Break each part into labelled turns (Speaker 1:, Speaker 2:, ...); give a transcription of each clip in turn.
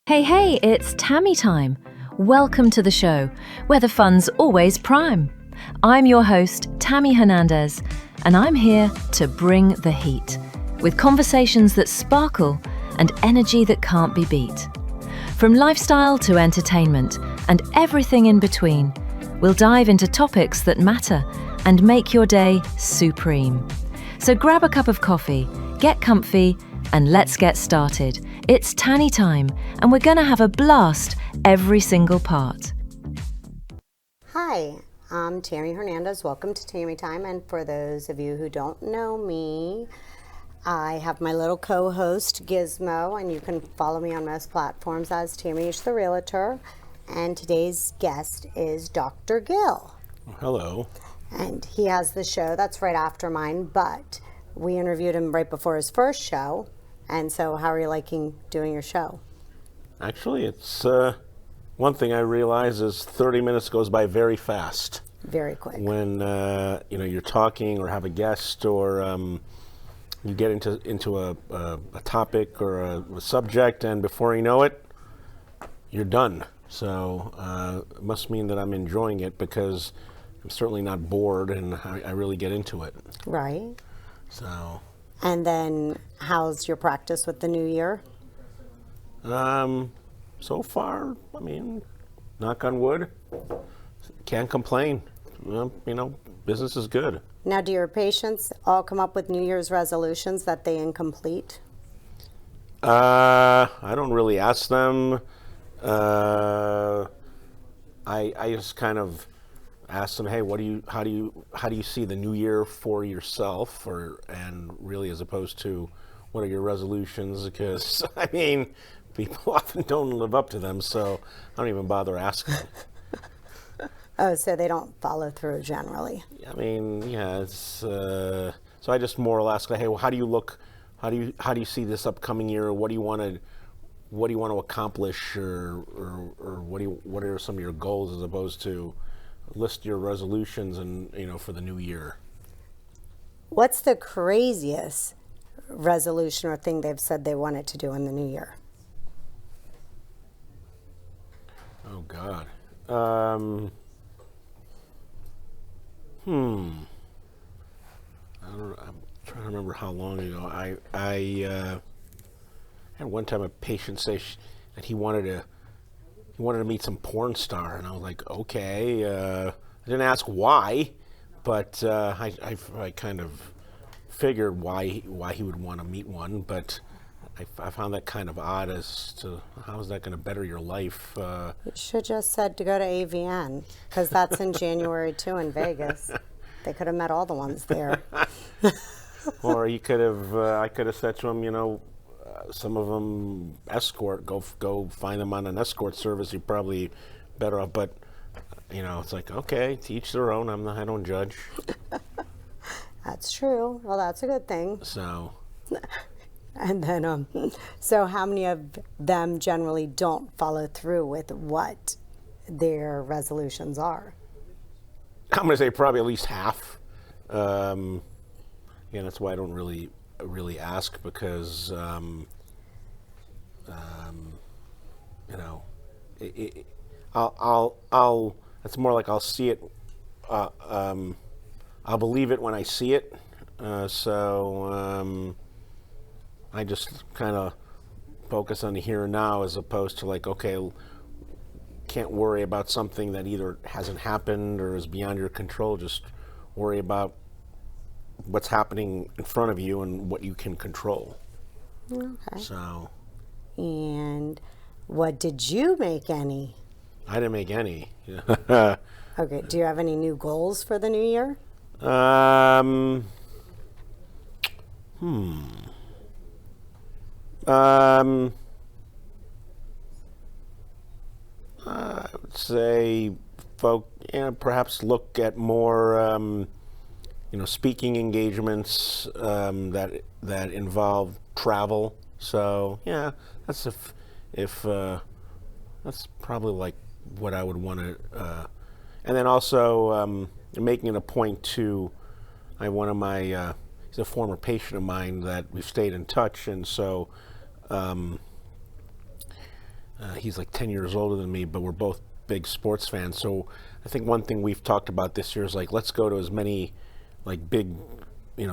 Speaker 1: Hey, it's Tammy Time. Welcome to the show, where the fun's always prime. I'm your host, Tammy Hernandez, and I'm here to bring the heat, with conversations that sparkle and energy that can't be beat. From lifestyle to entertainment and everything in between, we'll dive into topics that matter and make your day supreme. So grab a cup of coffee, get comfy, and let's get started. It's Tammy Time, and we're going to have a blast every single part.
Speaker 2: Hi, I'm Tammy Hernandez. Welcome to Tammy Time. And for those of you who don't know me, I have my little co-host Gizmo, and you can follow me on most platforms as Tammy the Realtor. And today's guest is Dr. Gil.
Speaker 3: Hello.
Speaker 2: And he has the show that's right after mine, but we interviewed him right before his first show. And so how are you liking doing your show?
Speaker 3: Actually, it's one thing I realize is 30 minutes goes by very fast.
Speaker 2: Very quick.
Speaker 3: When you're talking or have a guest or you get into a topic or a subject, and before you know it, you're done. So it must mean that I'm enjoying it because I'm certainly not bored and I really get into it.
Speaker 2: Right.
Speaker 3: So.
Speaker 2: And then how's your practice with the new year?
Speaker 3: So far, I mean, knock on wood, can't complain. Business is good.
Speaker 2: Now, do your patients all come up with New Year's resolutions that they incomplete?
Speaker 3: I don't really ask them. I just kind of ask them, hey, how do you see the new year for yourself, and really as opposed to what are your resolutions? Because I mean, people often don't live up to them, so I don't even bother asking.
Speaker 2: Oh, so they don't follow through generally.
Speaker 3: I mean, yeah, it's so I just more or less, hey, well, how do you look? How do you see this upcoming year? What do you want to accomplish, or what are some of your goals, as opposed to list your resolutions and for the new year.
Speaker 2: What's the craziest resolution or thing they've said they wanted to do in the new year?
Speaker 3: Oh God. I'm trying to remember how long ago. I had one time a patient say that he wanted to meet some porn star, and I was like, okay. I didn't ask why, but I kind of figured why he would want to meet one, but I found that kind of odd as to how is that going to better your life.
Speaker 2: You should just said to go to AVN, because that's in January too in Vegas. They could have met all the ones there.
Speaker 3: Or I could have said to him, some of them escort, go find them on an escort service. You're probably better off, but it's like, okay, to each their own. I don't judge.
Speaker 2: That's true. Well, that's a good thing.
Speaker 3: So.
Speaker 2: And then, so how many of them generally don't follow through with what their resolutions are?
Speaker 3: I'm going to say probably at least half. That's why I don't really ask, because I'll it's more like I'll see it, I'll believe it when I see it, so I just kind of focus on the here and now, as opposed to like, okay, can't worry about something that either hasn't happened or is beyond your control. Just worry about what's happening in front of you and what you can control.
Speaker 2: Okay.
Speaker 3: So.
Speaker 2: And what did you make any?
Speaker 3: I didn't make any.
Speaker 2: Okay. Do you have any new goals for the new year?
Speaker 3: I would say, perhaps look at more, speaking engagements that involve travel. So yeah, that's that's probably like what I would want to. And then also making it a point to, one of my he's a former patient of mine that we've stayed in touch, and so He's like 10 years older than me, but we're both big sports fans. So I think one thing we've talked about this year is like, let's go to as many like big,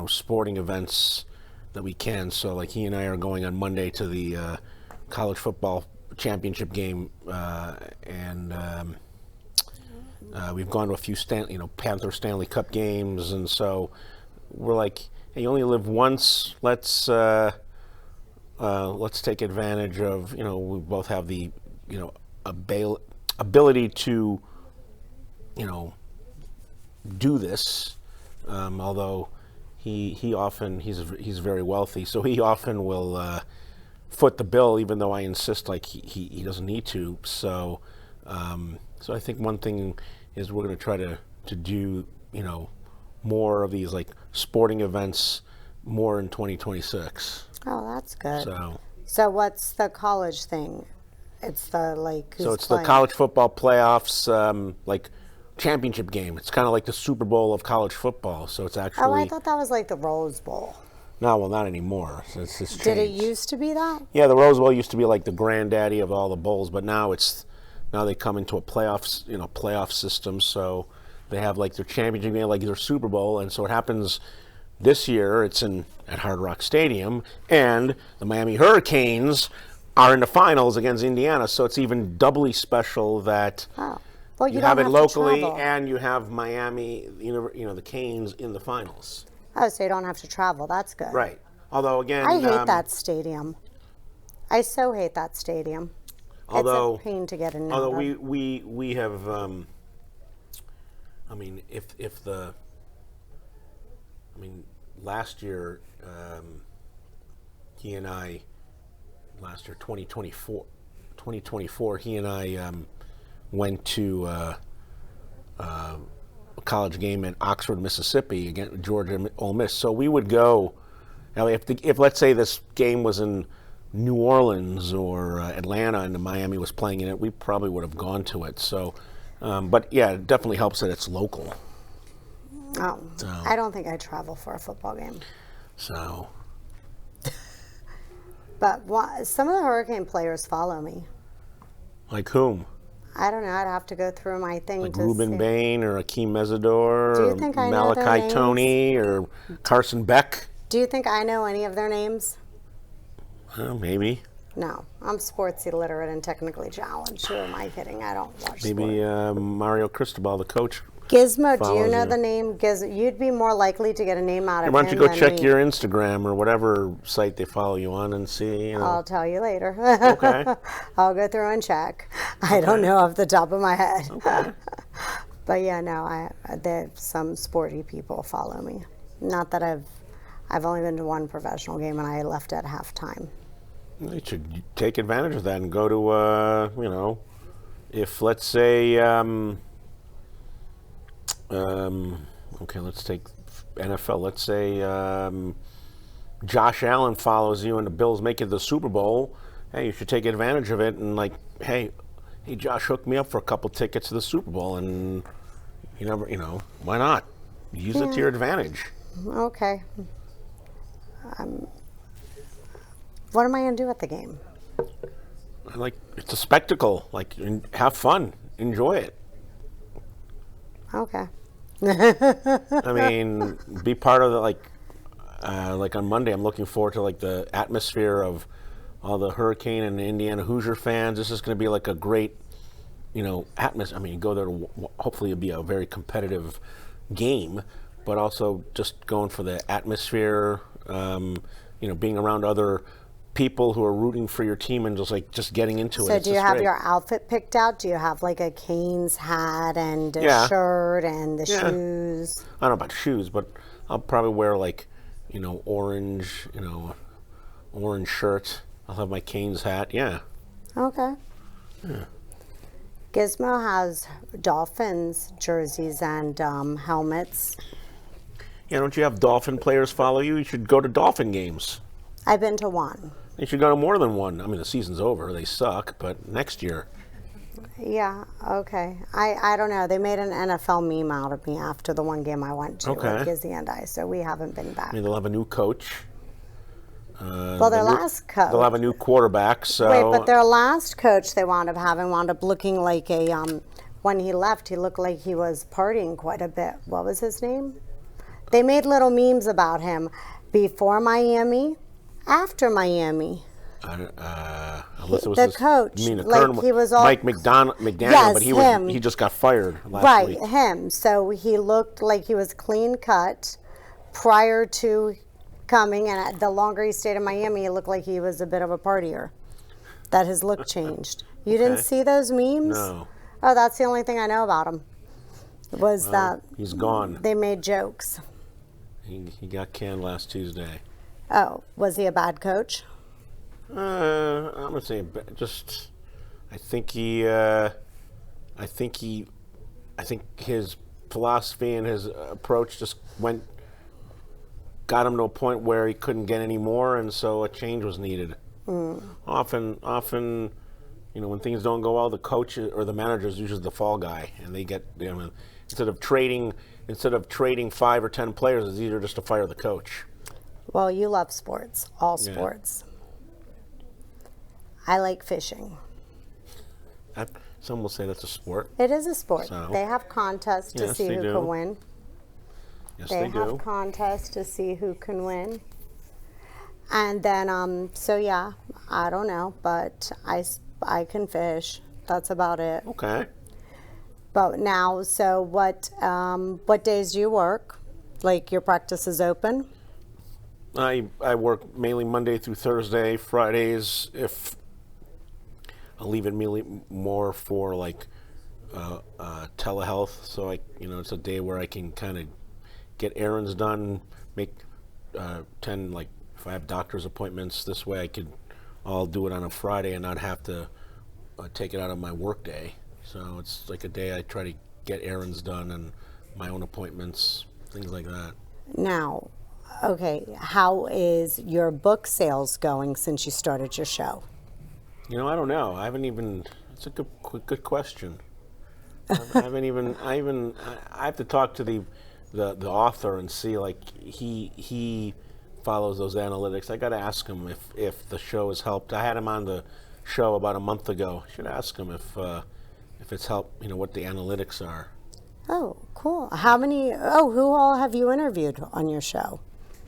Speaker 3: sporting events that we can. So like he and I are going on Monday to the college football championship game, and we've gone to a few Panther Stanley Cup games, and so we're like, hey, you only live once. Let's take advantage of, we both have the, ability to, do this. Although he often, he's very wealthy, so he often will foot the bill, even though I insist like he doesn't need to. So so I think one thing is we're going to try to do, more of these like sporting events more in 2026.
Speaker 2: Oh, that's good.
Speaker 3: So
Speaker 2: what's the college thing? It's the like.
Speaker 3: So it's the college football playoffs, like championship game. It's kind of like the Super Bowl of college football. So it's actually.
Speaker 2: Oh, I thought that was like the Rose Bowl.
Speaker 3: No, well, not anymore. It's just
Speaker 2: Did it
Speaker 3: changed.
Speaker 2: used to be that?
Speaker 3: Yeah, the Rose Bowl used to be like the granddaddy of all the bowls, but now they come into a playoff system. So they have like their championship game, like their Super Bowl, and so it happens. This year, it's at Hard Rock Stadium, and the Miami Hurricanes are in the finals against Indiana. So it's even doubly special that
Speaker 2: Well,
Speaker 3: you
Speaker 2: don't
Speaker 3: have it locally,
Speaker 2: to travel.
Speaker 3: and you have Miami, the Canes in the finals.
Speaker 2: Oh, so you don't have to travel. That's good.
Speaker 3: Right. Although again,
Speaker 2: I hate that stadium. I so hate that stadium.
Speaker 3: Although
Speaker 2: it's a pain to get in.
Speaker 3: Although we have, last year, he and I, 2024, he and I went to a college game in Oxford, Mississippi against Georgia Ole Miss. So we would go. Now, if let's say this game was in New Orleans or Atlanta and Miami was playing in it, we probably would have gone to it. So, but yeah, it definitely helps that it's local.
Speaker 2: Oh, so. I don't think I'd travel for a football game.
Speaker 3: So.
Speaker 2: But some of the Hurricane players follow me.
Speaker 3: Like whom?
Speaker 2: I don't know. I'd have to go through my thing
Speaker 3: like
Speaker 2: to
Speaker 3: Ruben
Speaker 2: see.
Speaker 3: Bain or Akeem Mesidor
Speaker 2: Do you
Speaker 3: or
Speaker 2: think I know their
Speaker 3: Malachi
Speaker 2: names?
Speaker 3: Toney or Carson Beck?
Speaker 2: Do you think I know any of their names?
Speaker 3: Maybe.
Speaker 2: No. I'm sports illiterate and technically challenged. Who am I kidding? I don't watch
Speaker 3: Maybe
Speaker 2: sport.
Speaker 3: Mario Cristobal, the coach.
Speaker 2: Gizmo, do you know
Speaker 3: you.
Speaker 2: the name? You'd be more likely to get a name out of him.
Speaker 3: Why don't you go
Speaker 2: than
Speaker 3: check
Speaker 2: me.
Speaker 3: your Instagram or whatever site they follow you on and see?
Speaker 2: I'll tell you later.
Speaker 3: Okay.
Speaker 2: I'll go through and check. I don't know off the top of my head.
Speaker 3: Okay.
Speaker 2: But yeah, no, some sporty people follow me. Not that I've only been to one professional game and I left at halftime.
Speaker 3: You should take advantage of that and go to, if let's say, okay, let's take NFL. Let's say Josh Allen follows you and the Bills make it to the Super Bowl. Hey, you should take advantage of it and like, hey, Josh, hook me up for a couple tickets to the Super Bowl, and why not? Use it to your advantage.
Speaker 2: Okay. What am I going to do at the game?
Speaker 3: It's a spectacle. Like, have fun, enjoy it.
Speaker 2: Okay.
Speaker 3: I mean, be part of the like on Monday. I'm looking forward to like the atmosphere of all the Hurricane and the Indiana Hoosier fans. This is going to be like a great, atmosphere. I mean, you go there to hopefully it'll be a very competitive game, but also just going for the atmosphere. Being around other people who are rooting for your team and just getting into it.
Speaker 2: So do you have your outfit picked out? Do you have like a Canes hat and a shirt and the shoes?
Speaker 3: I don't know about shoes, but I'll probably wear orange, orange shirt. I'll have my Canes hat. Yeah.
Speaker 2: Okay.
Speaker 3: Yeah.
Speaker 2: Gizmo has Dolphins jerseys and helmets.
Speaker 3: Yeah, don't you have Dolphin players follow you? You should go to Dolphin games.
Speaker 2: I've been to one.
Speaker 3: You should go to more than one. I mean, the season's over. They suck, but next year.
Speaker 2: Yeah, okay. I don't know. They made an NFL meme out of me after the one game I went to with Gizzy and I, so we haven't been back.
Speaker 3: I mean, they'll have a new coach.
Speaker 2: Well, their last coach.
Speaker 3: They'll have a new quarterback. So
Speaker 2: Wait, but their last coach they wound up looking like a. When he left, he looked like he was partying quite a bit. What was his name? They made little memes about him before Miami, after Miami.
Speaker 3: Unless it was
Speaker 2: the coach,
Speaker 3: You mean
Speaker 2: like he was all
Speaker 3: Mike McDaniel,
Speaker 2: yes,
Speaker 3: but he just got fired last week.
Speaker 2: Right, him. So he looked like he was clean cut prior to coming, and the longer he stayed in Miami, it looked like he was a bit of a partier. That his look changed. You didn't see those memes?
Speaker 3: No.
Speaker 2: Oh, that's the only thing I know about him. That
Speaker 3: he's gone.
Speaker 2: They made jokes.
Speaker 3: He got canned last Tuesday.
Speaker 2: Oh, was he a bad coach?
Speaker 3: I'm gonna say just. I think his philosophy and his approach just got him to a point where he couldn't get any more, and so a change was needed. Often, when things don't go well, the coach or the manager is usually the fall guy, and they get instead of trading 5 or 10 players, it's easier just to fire the coach.
Speaker 2: Well, you love sports, all sports. I like fishing.
Speaker 3: Some will say that's a sport.
Speaker 2: It is a sport.
Speaker 3: So,
Speaker 2: they have contests to see who can win.
Speaker 3: Yes,
Speaker 2: they
Speaker 3: do.
Speaker 2: have contests to see who can win. And then, I don't know, but I can fish. That's about it.
Speaker 3: Okay.
Speaker 2: But now, so what days do you work? Like your practice is open?
Speaker 3: I work mainly Monday through Thursday. Fridays, if I'll leave it mainly more for like telehealth. So it's a day where I can kind of get errands done, make 10 like if I have doctor's appointments. This way I'll do it on a Friday and not have to take it out of my work day. So it's like a day I try to get errands done and my own appointments, things like that.
Speaker 2: Now, okay, how is your book sales going since you started your show?
Speaker 3: I don't know. I haven't even. It's a good question. I have to talk to the author and see, like, he follows those analytics. I got to ask him if the show has helped. I had him on the show about a month ago. I should ask him if it's helped. What the analytics are.
Speaker 2: Oh, cool. Who all have you interviewed on your show?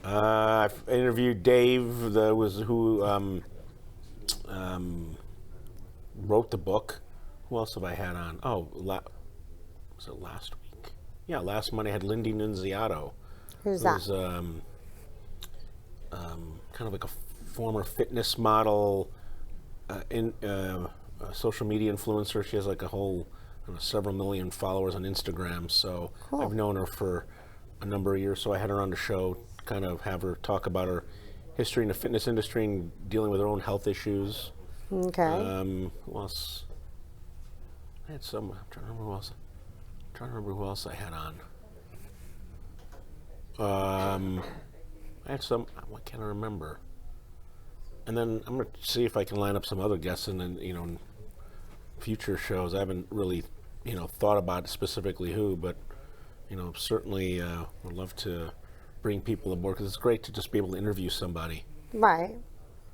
Speaker 3: I've interviewed Dave, who wrote the book. Who else have I had on? Oh, was it last week? Yeah, last Monday I had Lindy Nunziato.
Speaker 2: Who's that?
Speaker 3: Who's kind of like a former fitness model, social media influencer. She has like a whole several million followers on Instagram. So cool. I've known her for a number of years. So I had her on the show, kind of have her talk about her history in the fitness industry and dealing with her own health issues.
Speaker 2: Okay.
Speaker 3: Who else? I had some. I'm trying to remember who else I had on. I had some. What can I remember? And then I'm going to see if I can line up some other guests in future shows. I haven't really thought about specifically who, but certainly would love to bring people aboard because it's great to just be able to interview somebody.
Speaker 2: Right.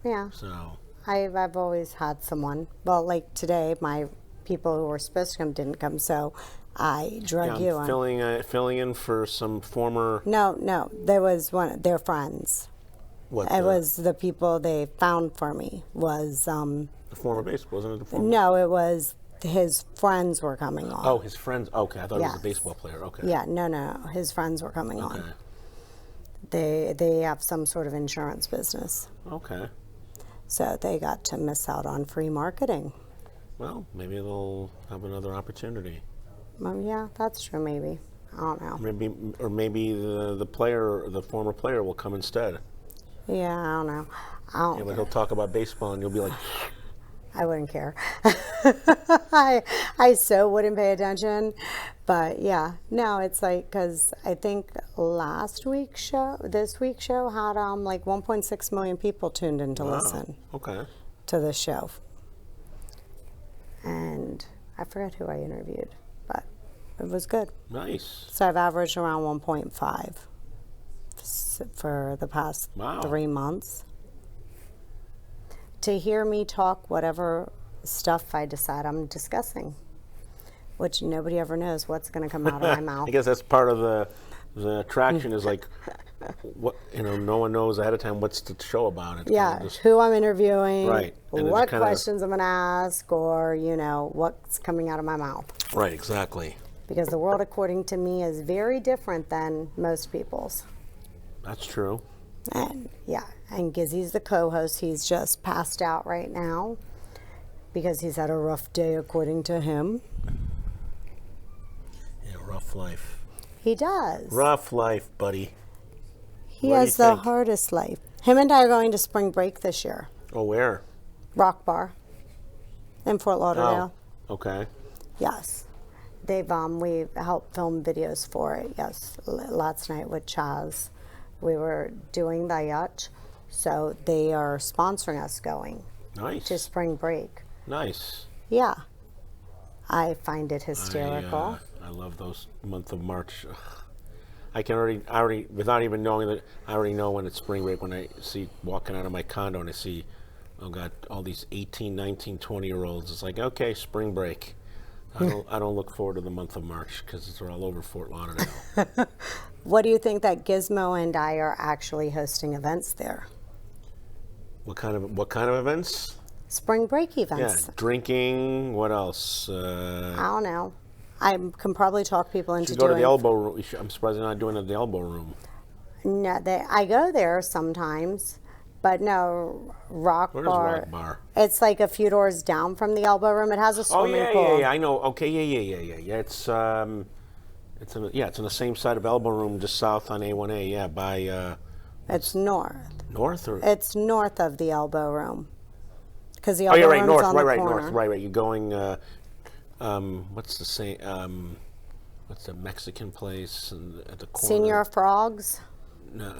Speaker 2: Yeah.
Speaker 3: So
Speaker 2: I've always had someone. Well, like today, my people who were supposed to come didn't come, so I drug you on.
Speaker 3: Filling in for some former.
Speaker 2: No, there was one. Their friends.
Speaker 3: What?
Speaker 2: It was the people they found for me. Was
Speaker 3: the former baseball, wasn't it? The former?
Speaker 2: No, it was his friends were coming on.
Speaker 3: Oh, his friends. Okay, I thought it was a baseball player. Okay.
Speaker 2: Yeah, no, his friends were coming on. They have some sort of insurance business.
Speaker 3: Okay.
Speaker 2: So they got to miss out on free marketing.
Speaker 3: Well, maybe they'll have another opportunity.
Speaker 2: Well, yeah, that's true. Maybe I don't know.
Speaker 3: Maybe the former player will come instead.
Speaker 2: Yeah, I don't know.
Speaker 3: But he'll talk about baseball, and you'll be like,
Speaker 2: I wouldn't care. I so wouldn't pay attention. But yeah, no, it's like, because I think this week's show had like 1.6 million people tuned in to listen to the show. And I forget who I interviewed, but it was good.
Speaker 3: Nice.
Speaker 2: So I've averaged around 1.5 for the past 3 months. to hear me talk whatever stuff I decide I'm discussing, which nobody ever knows what's going to come out of my mouth.
Speaker 3: I guess that's part of the attraction is like, what no one knows ahead of time what's the show about. It's
Speaker 2: Yeah,
Speaker 3: kinda just,
Speaker 2: who I'm interviewing,
Speaker 3: right. And
Speaker 2: what
Speaker 3: it's kinda,
Speaker 2: questions I'm going to ask, or, what's coming out of my mouth.
Speaker 3: right, exactly.
Speaker 2: Because the world, according to me, is very different than most people's.
Speaker 3: That's true.
Speaker 2: And Gizzy's the co-host. He's just passed out right now because he's had a rough day, according to him.
Speaker 3: Yeah, rough life.
Speaker 2: He does.
Speaker 3: Rough life, buddy.
Speaker 2: He
Speaker 3: What do
Speaker 2: has
Speaker 3: you
Speaker 2: the
Speaker 3: think?
Speaker 2: hardest life. Him and I are going to spring break this year.
Speaker 3: Oh, where?
Speaker 2: Rock Bar in Fort Lauderdale.
Speaker 3: Oh, okay.
Speaker 2: Yes. We helped film videos for it. Yes, last night with Chaz, we were doing the yacht, so they are sponsoring us going
Speaker 3: Nice.
Speaker 2: to spring break.
Speaker 3: Nice.
Speaker 2: Yeah, I find it hysterical.
Speaker 3: I love those month of March. Ugh. I already, without even knowing that, I already know when it's spring break when I see walking out of my condo and I see, oh God, all these 18, 19, 20-year-olds. It's like, okay, spring break. I don't look forward to the month of March because they're all over Fort Lauderdale.
Speaker 2: What do you think that Gizmo and I are actually hosting events there?
Speaker 3: What kind of events?
Speaker 2: Spring break
Speaker 3: Yeah,
Speaker 2: events.
Speaker 3: drinking. What else?
Speaker 2: I don't know. I can probably talk people into
Speaker 3: Should go to
Speaker 2: doing.
Speaker 3: the Elbow Room. I'm surprised they're not doing it at the Elbow Room.
Speaker 2: No, I go there sometimes, but no, Rock
Speaker 3: Where's
Speaker 2: Bar.
Speaker 3: Rock Bar?
Speaker 2: It's like a few doors down from the Elbow Room. It has a
Speaker 3: Oh
Speaker 2: swimming
Speaker 3: yeah,
Speaker 2: pool.
Speaker 3: yeah. I know. Okay, yeah. It's on the same side of Elbow Room, just south on A1A. Yeah, by
Speaker 2: It's north.
Speaker 3: north or.
Speaker 2: It's north of the Elbow Room. Because the
Speaker 3: Oh,
Speaker 2: Elbow
Speaker 3: you're right.
Speaker 2: Room's
Speaker 3: North.
Speaker 2: on the
Speaker 3: Right.
Speaker 2: corner.
Speaker 3: North. Right. You're going. What's the same? What's the Mexican place at the corner?
Speaker 2: Senior Frogs.
Speaker 3: No,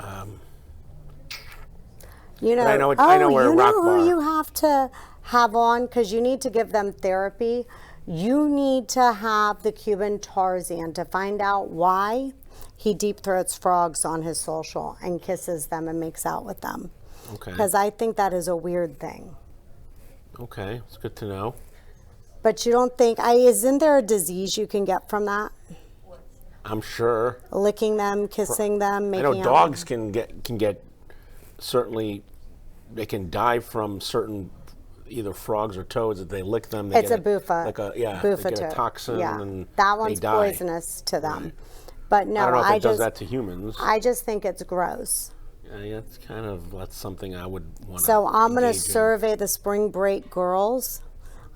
Speaker 2: You know,
Speaker 3: But I know where
Speaker 2: you
Speaker 3: Rock
Speaker 2: know
Speaker 3: Bar.
Speaker 2: who you have to have on because you need to give them therapy. You need to have the Cuban Tarzan to find out why he deep throats frogs on his social and kisses them and makes out with them.
Speaker 3: Okay.
Speaker 2: Because I think that is a weird thing.
Speaker 3: Okay, it's good to know.
Speaker 2: But you don't think, isn't there a disease you can get from that?
Speaker 3: I'm sure.
Speaker 2: Licking them, kissing them,
Speaker 3: I
Speaker 2: making
Speaker 3: know
Speaker 2: out.
Speaker 3: dogs can get certainly they can die from certain either frogs or toads that they lick them. They
Speaker 2: It's
Speaker 3: get
Speaker 2: a buffa.
Speaker 3: they
Speaker 2: Buffa
Speaker 3: get a
Speaker 2: toad.
Speaker 3: toxin
Speaker 2: Yeah,
Speaker 3: and
Speaker 2: that one's
Speaker 3: they die.
Speaker 2: poisonous to them. But no,
Speaker 3: I don't know if it does
Speaker 2: just
Speaker 3: that to humans.
Speaker 2: I just think it's gross.
Speaker 3: Yeah, that's something I would want to.
Speaker 2: So I'm going to survey the spring break girls.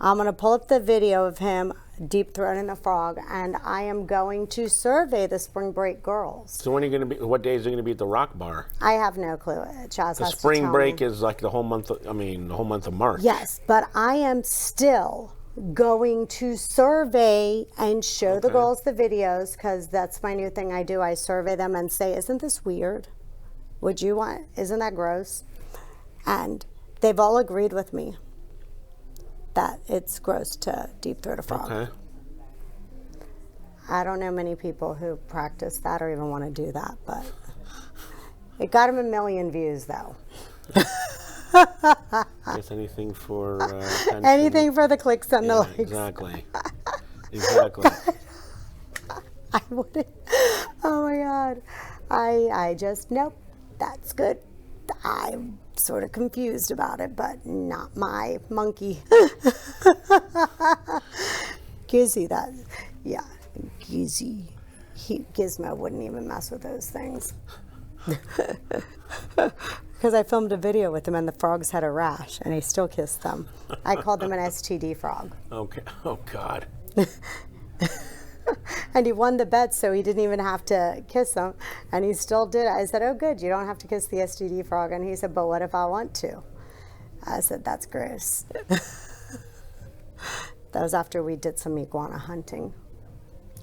Speaker 2: I'm going to pull up the video of him deep throating the frog, and I am going to survey the spring break girls.
Speaker 3: So when are you going to be? What days are you going to be at the Rock Bar?
Speaker 2: I have no clue. Chaz
Speaker 3: The
Speaker 2: has to
Speaker 3: spring
Speaker 2: tell
Speaker 3: break
Speaker 2: me.
Speaker 3: is like the whole month. The whole month of March.
Speaker 2: Yes, but I am still going to survey and show the
Speaker 3: Okay.
Speaker 2: girls the videos because that's my new thing I do. I survey them and say, isn't this weird? Would you want, isn't that gross? And they've all agreed with me that it's gross to deep throat a frog.
Speaker 3: Okay.
Speaker 2: I don't know many people who practice that or even want to do that, but it got him 1 million views though.
Speaker 3: Guess anything for attention.
Speaker 2: Anything for the clicks and the
Speaker 3: Yeah,
Speaker 2: likes.
Speaker 3: exactly. Exactly.
Speaker 2: I wouldn't. Oh my God. I just, nope, that's good. I'm sort of confused about it, but not my monkey. Gizzy, Gizzy. Gizmo wouldn't even mess with those things. Because I filmed a video with him and the frogs had a rash and he still kissed them. I called them an STD frog.
Speaker 3: Okay. Oh God.
Speaker 2: And he won the bet, so he didn't even have to kiss them. And he still did it. I said, oh, good, you don't have to kiss the STD frog. And he said, but what if I want to? I said, that's gross. That was after we did some iguana hunting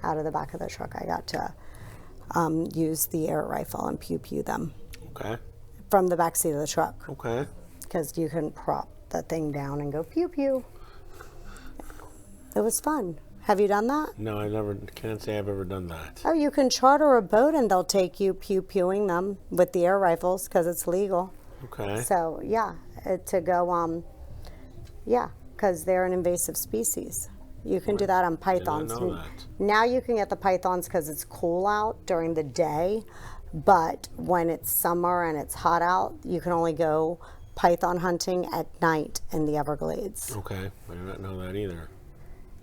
Speaker 2: out of the back of the truck. I got to use the air rifle and pew-pew them
Speaker 3: Okay.
Speaker 2: from the back seat of the truck.
Speaker 3: Okay.
Speaker 2: Because you can prop the thing down and go pew-pew. It was fun. Have you done that?
Speaker 3: No, can't say I've ever done that.
Speaker 2: Oh, you can charter a boat and they'll take you pew-pewing them with the air rifles because it's legal.
Speaker 3: Okay.
Speaker 2: So, yeah, to go, yeah, because they're an invasive species. You can do that on pythons.
Speaker 3: Did not know that.
Speaker 2: Now you can get the pythons because it's cool out during the day, but when it's summer and it's hot out, you can only go python hunting at night in the Everglades.
Speaker 3: Okay, I did not know that either.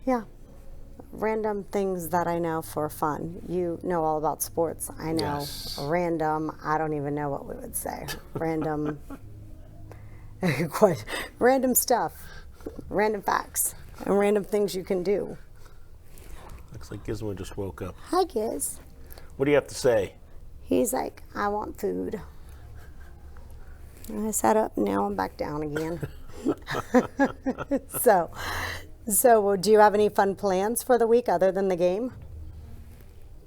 Speaker 2: Yeah. Random things that I know for fun. You know all about sports. I know random, I don't even know what we would say. Random, random stuff, random facts, and random things you can do.
Speaker 3: Looks like Gizmo just woke up.
Speaker 2: Hi, Giz.
Speaker 3: What do you have to say?
Speaker 2: He's like, I want food. And I sat up, now I'm back down again. So, do you have any fun plans for the week other than the game?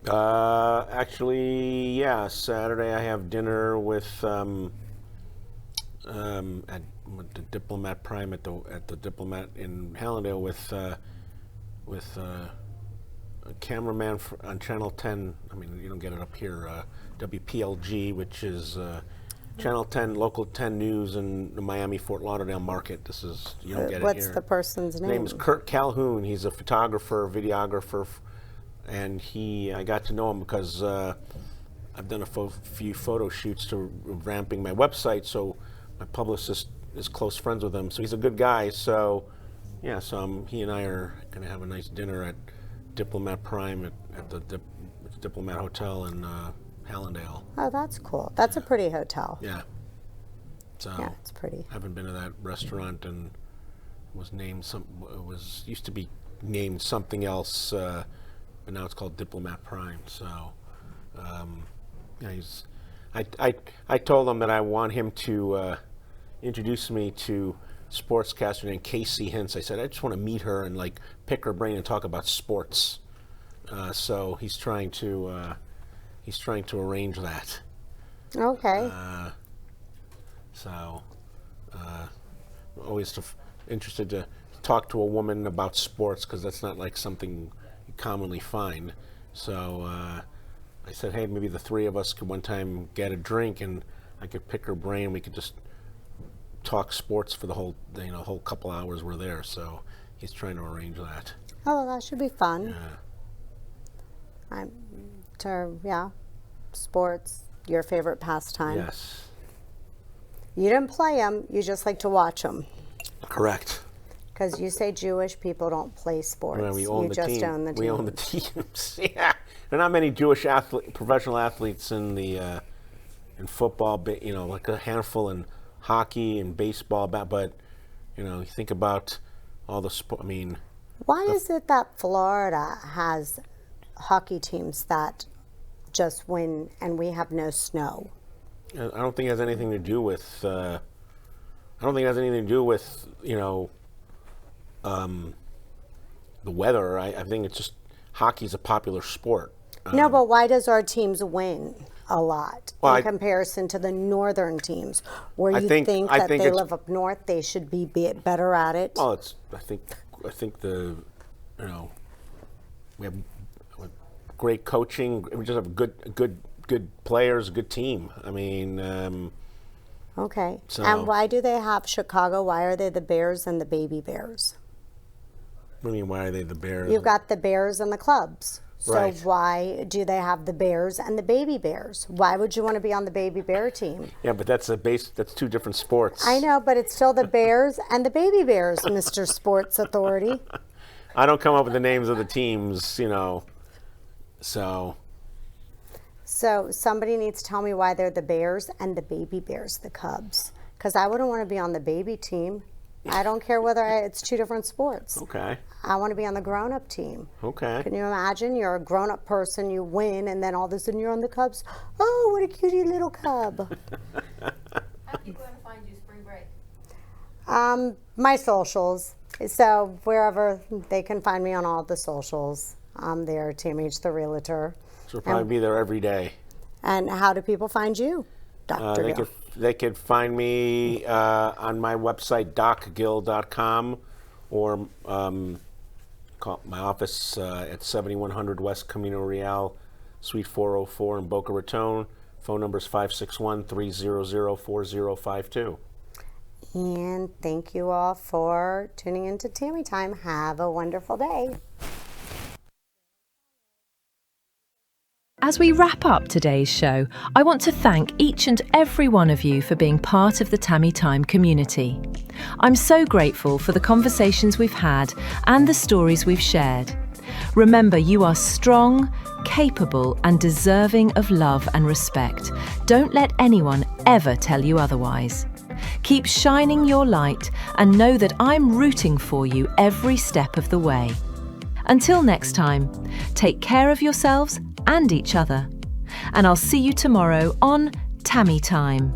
Speaker 3: Actually, yeah. Saturday I have dinner with at the Diplomat Prime at the Diplomat in Hallandale with a cameraman on Channel 10. I mean, you don't get it up here. WPLG, which is Channel 10, Local 10 News in the Miami-Fort Lauderdale market. This is, you don't get it here.
Speaker 2: What's the person's name?
Speaker 3: His name is Kurt Calhoun. He's a photographer, videographer, and I got to know him because I've done a few photo shoots to ramping my website, so my publicist is close friends with him. So he's a good guy. So, yeah, he and I are going to have a nice dinner at Diplomat Prime at the Diplomat Hotel in Hallandale.
Speaker 2: Oh, that's cool. That's a pretty hotel.
Speaker 3: Yeah. So
Speaker 2: yeah, it's pretty.
Speaker 3: I haven't been to that restaurant and used to be named something else, but now it's called Diplomat Prime. So yeah, I told him that I want him to introduce me to sportscaster named Casey Hintz. I said I just want to meet her and like pick her brain and talk about sports. So he's trying to arrange that.
Speaker 2: Okay.
Speaker 3: Always interested to talk to a woman about sports because that's not like something you commonly find. So I said, hey, maybe the three of us could one time get a drink and I could pick her brain. We could just talk sports for the whole couple hours we're there. So he's trying to arrange that.
Speaker 2: Oh, well, that should be fun.
Speaker 3: Yeah.
Speaker 2: Sports, your favorite pastime.
Speaker 3: Yes.
Speaker 2: You didn't play them, you just like to watch them.
Speaker 3: Correct.
Speaker 2: Because you say Jewish people don't play sports.
Speaker 3: Well, we own
Speaker 2: you
Speaker 3: the
Speaker 2: just
Speaker 3: team.
Speaker 2: own the team.
Speaker 3: We own the teams. Yeah. There are not many Jewish professional athletes in football, like a handful in hockey and baseball, but you think about all the sport. I mean,
Speaker 2: why is it that Florida has hockey teams that just win and we have no snow?
Speaker 3: I don't think it has anything to do with. I don't think it has anything to do with the weather. I think it's just hockey's a popular sport.
Speaker 2: No, but why does our teams win a lot in comparison to the northern teams, where you think that they live up north, they should be better at it?
Speaker 3: Well, I think we have great coaching. We just have good players, good team. I mean.
Speaker 2: Okay. And why do they have Chicago? Why are they the Bears and the Baby Bears?
Speaker 3: What do you mean, why are they the Bears?
Speaker 2: You've got the Bears and the Clubs. So
Speaker 3: right.
Speaker 2: Why do they have the Bears and the Baby Bears? Why would you want to be on the Baby Bear team?
Speaker 3: Yeah, but that's two different sports.
Speaker 2: I know, but it's still the Bears and the Baby Bears, Mr. Sports Authority.
Speaker 3: I don't come up with the names of the teams, so.
Speaker 2: So somebody needs to tell me why they're the Bears and the Baby Bears, the Cubs. Because I wouldn't want to be on the baby team. I don't care whether it's two different sports.
Speaker 3: Okay.
Speaker 2: I want to be on the grown-up team.
Speaker 3: Okay.
Speaker 2: Can you imagine? You're a grown-up person, you win, and then all of a sudden you're on the Cubs. Oh, what a cutie little cub.
Speaker 4: How are people going to find you spring break?
Speaker 2: My socials. So wherever they can find me on all the socials, I'm there, Tammy H. the Realtor.
Speaker 3: So we'll probably be there every day.
Speaker 2: And how do people find you, Dr. Gil?
Speaker 3: They could find me on my website, docgil.com, or call my office at 7100 West Camino Real, Suite 404 in Boca Raton. Phone number is 561-300-4052.
Speaker 2: And thank you all for tuning into Tammy Time. Have a wonderful day.
Speaker 1: As we wrap up today's show, I want to thank each and every one of you for being part of the Tammy Time community. I'm so grateful for the conversations we've had and the stories we've shared. Remember, you are strong, capable, and deserving of love and respect. Don't let anyone ever tell you otherwise. Keep shining your light and know that I'm rooting for you every step of the way. Until next time, take care of yourselves and each other. And I'll see you tomorrow on Tammy Time.